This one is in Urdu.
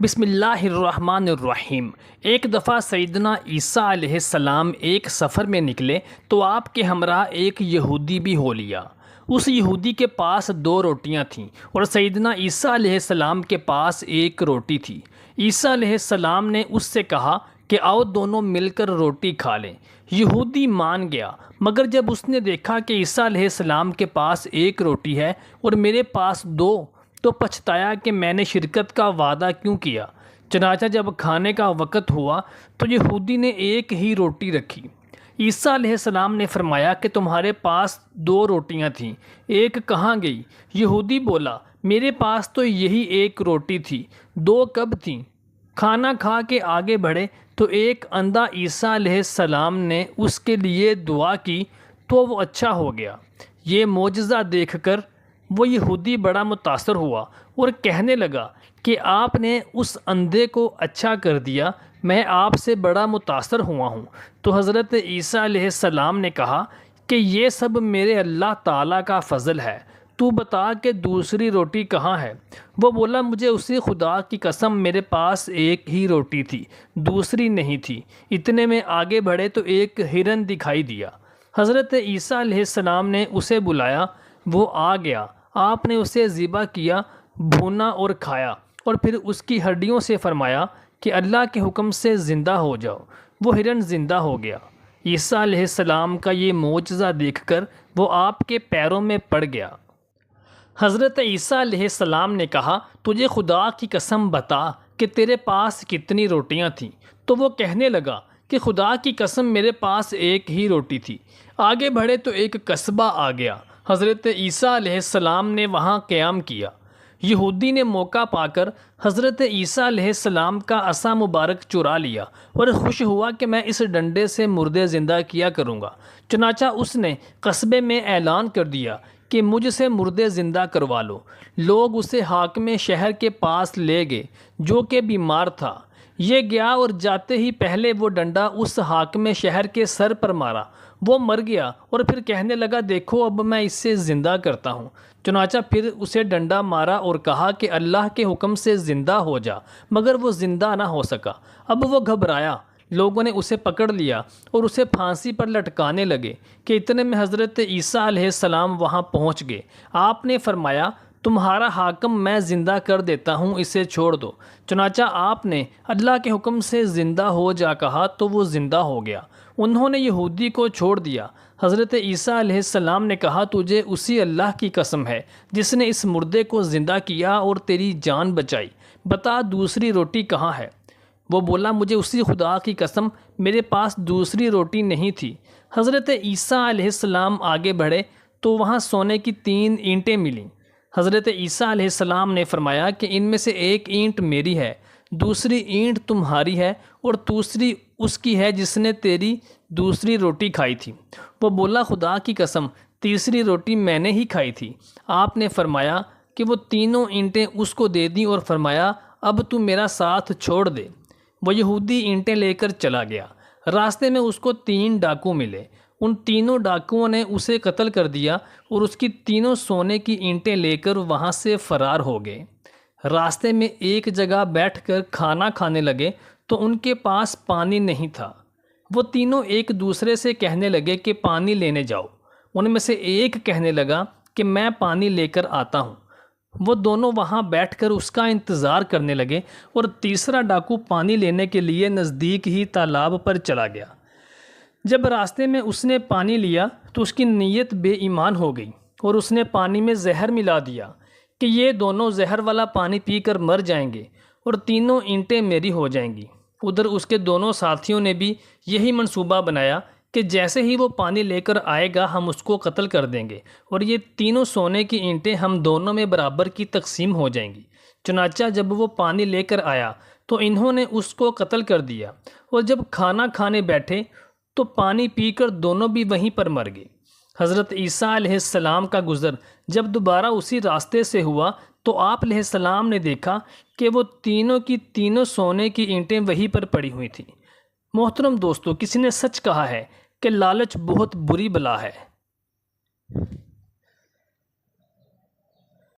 بسم اللہ الرحمن الرحیم۔ ایک دفعہ سیدنا عیسیٰ علیہ السلام ایک سفر میں نکلے تو آپ کے ہمراہ ایک یہودی بھی ہو لیا۔ اس یہودی کے پاس 2 روٹیاں تھیں اور سیدنا عیسیٰ علیہ السلام کے پاس 1 روٹی تھی۔ عیسیٰ علیہ السلام نے اس سے کہا کہ آؤ دونوں مل کر روٹی کھا لیں۔ یہودی مان گیا، مگر جب اس نے دیکھا کہ عیسیٰ علیہ السلام کے پاس 1 روٹی ہے اور میرے پاس 2، تو پچھتایا کہ میں نے شرکت کا وعدہ کیوں کیا۔ چنانچہ جب کھانے کا وقت ہوا تو یہودی نے 1 ہی روٹی رکھی۔ عیسیٰ علیہ السلام نے فرمایا کہ تمہارے پاس 2 روٹیاں تھیں، 1 کہاں گئی؟ یہودی بولا، میرے پاس تو یہی 1 روٹی تھی، 2 کب تھیں؟ کھانا کھا کے آگے بڑھے تو ایک اندھا عیسیٰ علیہ السلام نے اس کے لیے دعا کی تو وہ اچھا ہو گیا۔ یہ معجزہ دیکھ کر وہ یہودی بڑا متاثر ہوا اور کہنے لگا کہ آپ نے اس اندھے کو اچھا کر دیا، میں آپ سے بڑا متاثر ہوا ہوں۔ تو حضرت عیسیٰ علیہ السلام نے کہا کہ یہ سب میرے اللہ تعالیٰ کا فضل ہے، تو بتا کہ دوسری روٹی کہاں ہے؟ وہ بولا، مجھے اسی خدا کی قسم میرے پاس 1 ہی روٹی تھی، دوسری نہیں تھی۔ اتنے میں آگے بڑھے تو ایک ہرن دکھائی دیا۔ حضرت عیسیٰ علیہ السلام نے اسے بلایا، وہ آ گیا۔ آپ نے اسے ذبح کیا، بھونا اور کھایا، اور پھر اس کی ہڈیوں سے فرمایا کہ اللہ کے حکم سے زندہ ہو جاؤ۔ وہ ہرن زندہ ہو گیا۔ عیسیٰ علیہ السلام کا یہ معجزہ دیکھ کر وہ آپ کے پیروں میں پڑ گیا۔ حضرت عیسیٰ علیہ السلام نے کہا، تجھے خدا کی قسم بتا کہ تیرے پاس کتنی روٹیاں تھیں؟ تو وہ کہنے لگا کہ خدا کی قسم میرے پاس 1 ہی روٹی تھی۔ آگے بڑھے تو ایک قصبہ آ گیا۔ حضرت عیسیٰ علیہ السلام نے وہاں قیام کیا۔ یہودی نے موقع پا کر حضرت عیسیٰ علیہ السلام کا عصا مبارک چرا لیا اور خوش ہوا کہ میں اس ڈنڈے سے مردے زندہ کیا کروں گا۔ چنانچہ اس نے قصبے میں اعلان کر دیا کہ مجھ سے مردے زندہ کروا لو۔ لوگ اسے حاکم شہر کے پاس لے گئے جو کہ بیمار تھا۔ یہ گیا اور جاتے ہی پہلے وہ ڈنڈا اس حاکم شہر کے سر پر مارا، وہ مر گیا اور پھر کہنے لگا، دیکھو اب میں اس سے زندہ کرتا ہوں۔ چنانچہ پھر اسے ڈنڈا مارا اور کہا کہ اللہ کے حکم سے زندہ ہو جا، مگر وہ زندہ نہ ہو سکا۔ اب وہ گھبرایا، لوگوں نے اسے پکڑ لیا اور اسے پھانسی پر لٹکانے لگے کہ اتنے میں حضرت عیسیٰ علیہ السلام وہاں پہنچ گئے۔ آپ نے فرمایا، تمہارا حاکم میں زندہ کر دیتا ہوں، اسے چھوڑ دو۔ چنانچہ آپ نے اللہ کے حکم سے زندہ ہو جا کہا تو وہ زندہ ہو گیا۔ انہوں نے یہودی کو چھوڑ دیا۔ حضرت عیسیٰ علیہ السلام نے کہا، تجھے اسی اللہ کی قسم ہے جس نے اس مردے کو زندہ کیا اور تیری جان بچائی، بتا دوسری روٹی کہاں ہے؟ وہ بولا، مجھے اسی خدا کی قسم میرے پاس دوسری روٹی نہیں تھی۔ حضرت عیسیٰ علیہ السلام آگے بڑھے تو وہاں سونے کی 3 اینٹیں ملیں۔ حضرت عیسیٰ علیہ السلام نے فرمایا کہ ان میں سے 1 اینٹ میری ہے، دوسری اینٹ تمہاری ہے اور دوسری اس کی ہے جس نے تیری دوسری روٹی کھائی تھی۔ وہ بولا، خدا کی قسم تیسری روٹی میں نے ہی کھائی تھی۔ آپ نے فرمایا کہ وہ تینوں اینٹیں اس کو دے دیں اور فرمایا، اب تو میرا ساتھ چھوڑ دے۔ وہ یہودی اینٹیں لے کر چلا گیا۔ راستے میں اس کو 3 ڈاکو ملے۔ ان تینوں ڈاکوؤں نے اسے قتل کر دیا اور اس کی تینوں سونے کی اینٹیں لے کر وہاں سے فرار ہو گئے۔ راستے میں ایک جگہ بیٹھ کر کھانا کھانے لگے تو ان کے پاس پانی نہیں تھا۔ وہ تینوں ایک دوسرے سے کہنے لگے کہ پانی لینے جاؤ۔ ان میں سے ایک کہنے لگا کہ میں پانی لے کر آتا ہوں۔ وہ دونوں وہاں بیٹھ کر اس کا انتظار کرنے لگے اور تیسرا ڈاکو پانی لینے کے لیے نزدیک ہی تالاب پر چلا گیا۔ جب راستے میں اس نے پانی لیا تو اس کی نیت بے ایمان ہو گئی اور اس نے پانی میں زہر ملا دیا کہ یہ دونوں زہر والا پانی پی کر مر جائیں گے اور تینوں اینٹیں میری ہو جائیں گی۔ ادھر اس کے دونوں ساتھیوں نے بھی یہی منصوبہ بنایا کہ جیسے ہی وہ پانی لے کر آئے گا ہم اس کو قتل کر دیں گے اور یہ تینوں سونے کی اینٹیں ہم دونوں میں برابر کی تقسیم ہو جائیں گی۔ چنانچہ جب وہ پانی لے کر آیا تو انہوں نے اس کو قتل کر دیا اور جب کھانا کھانے بیٹھے تو پانی پی کر دونوں بھی وہیں پر مر گئے۔ حضرت عیسیٰ علیہ السلام کا گزر جب دوبارہ اسی راستے سے ہوا تو آپ علیہ السلام نے دیکھا کہ وہ تینوں کی تینوں سونے کی اینٹیں وہیں پر پڑی ہوئی تھیں۔ محترم دوستو، کسی نے سچ کہا ہے کہ لالچ بہت بری بلا ہے۔